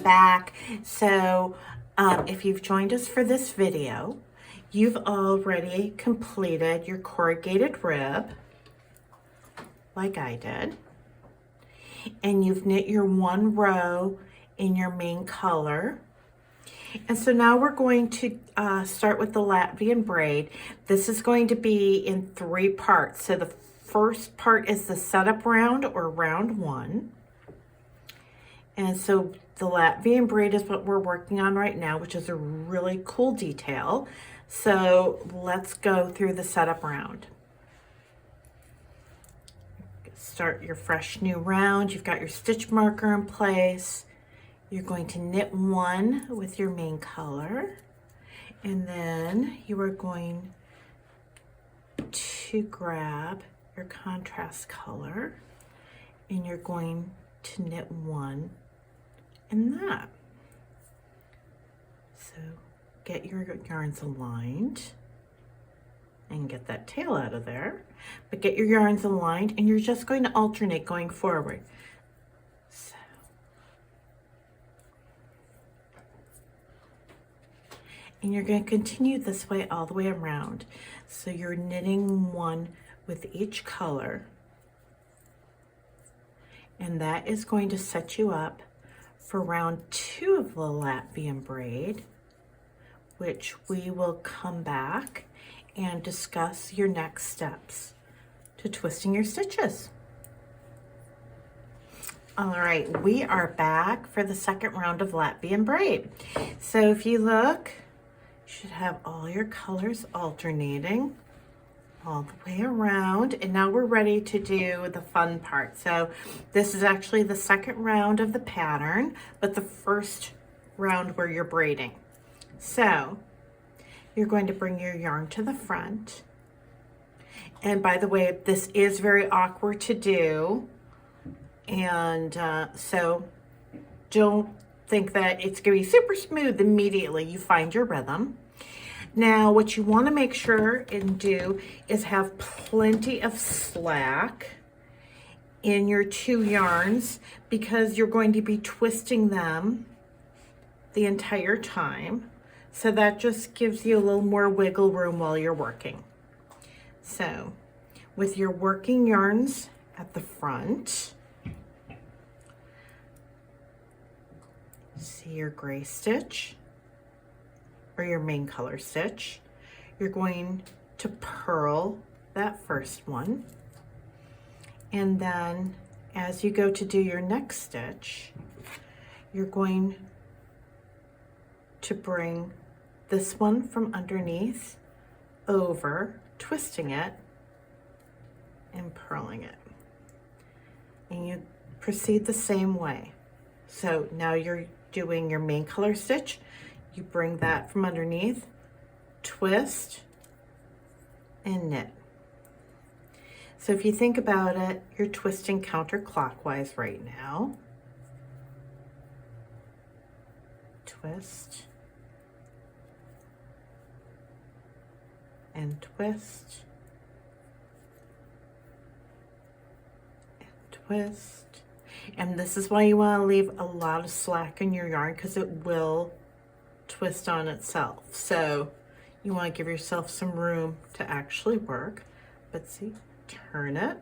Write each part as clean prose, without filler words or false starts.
back. So if you've joined us for this video, you've already completed your corrugated rib, like I did, and you've knit your one row in your main color. And so now we're going to start with the Latvian braid. This is going to be in 3 parts. So the first part is the setup round, or round 1. And so the Latvian braid is what we're working on right now, which is a really cool detail. So let's go through the setup round. Start your fresh new round. You've got your stitch marker in place. You're going to knit 1 with your main color, and then you are going to grab your contrast color and you're going to knit 1 in that. So get your yarns aligned and get that tail out of there, but get your yarns aligned, and you're just going to alternate going forward. So, and you're going to continue this way all the way around. So you're knitting 1 with each color, and that is going to set you up for round 2 of the Latvian braid, which we will come back and discuss your next steps to twisting your stitches. All right, we are back for the second round of Latvian braid. So if you look, you should have all your colors alternating all the way around, and now we're ready to do the fun part. So this is actually the second round of the pattern, but the first round where you're braiding. So you're going to bring your yarn to the front, and by the way, this is very awkward to do, and so don't think that it's going to be super smooth immediately. You find your rhythm. Now, what you want to make sure and do is have plenty of slack in your 2 yarns, because you're going to be twisting them the entire time. So that just gives you a little more wiggle room while you're working. So with your working yarns at the front, see your gray stitch, or your main color stitch, you're going to purl that first one, and then as you go to do your next stitch, you're going to bring this one from underneath over, twisting it and purling it, and you proceed the same way. So now you're doing your main color stitch. You bring that from underneath, twist, and knit. So if you think about it, you're twisting counterclockwise right now. Twist, and twist, and twist. And this is why you want to leave a lot of slack in your yarn, because it will twist on itself. So you want to give yourself some room to actually work. But see, turn it.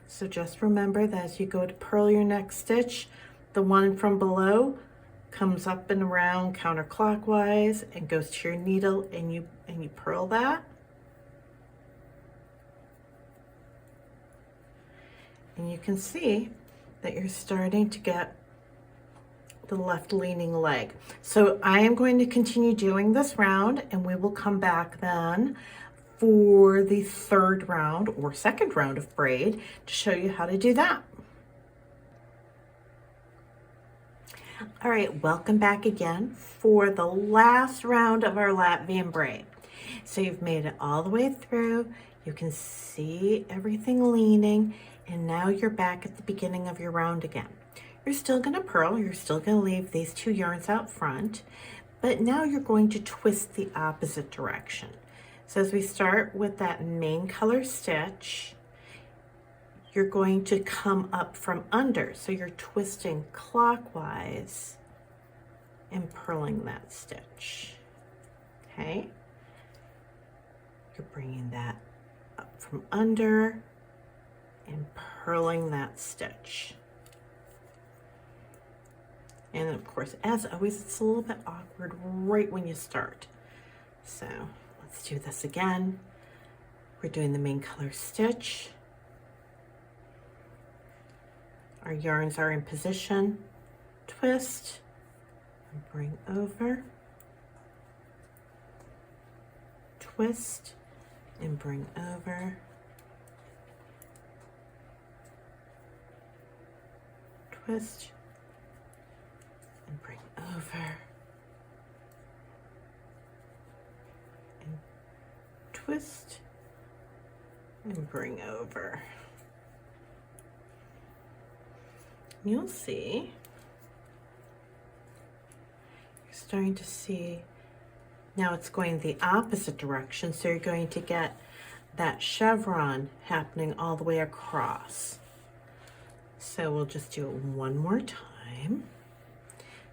So just remember that as you go to purl your next stitch, the one from below comes up and around counterclockwise and goes to your needle, and you purl that. And you can see that you're starting to get the left leaning leg. So I am going to continue doing this round, and we will come back then for the third round or second round of braid to show you how to do that. All right, welcome back again for the last round of our Latvian braid. So you've made it all the way through. You can see everything leaning, and now you're back at the beginning of your round again. You're still going to purl, you're still going to leave these 2 yarns out front, but now you're going to twist the opposite direction. So as we start with that main color stitch, you're going to come up from under. So you're twisting clockwise and purling that stitch, okay? You're bringing that up from under and purling that stitch. And of course, as always, it's a little bit awkward right when you start. So let's do this again. We're doing the main color stitch. Our yarns are in position. Twist and bring over. Twist and bring over. Twist and bring over. And twist and bring over. You'll see, you're starting to see, now it's going the opposite direction, so you're going to get that chevron happening all the way across. So we'll just do it one more time.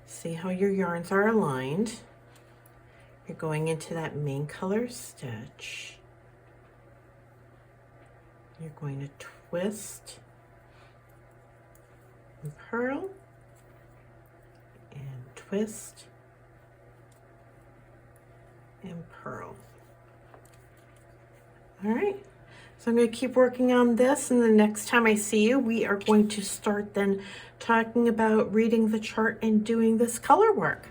See how your yarns are aligned. You're going into that main color stitch. You're going to twist and purl and twist and purl. All right, so I'm going to keep working on this, and the next time I see you, we are going to start then talking about reading the chart and doing this color work.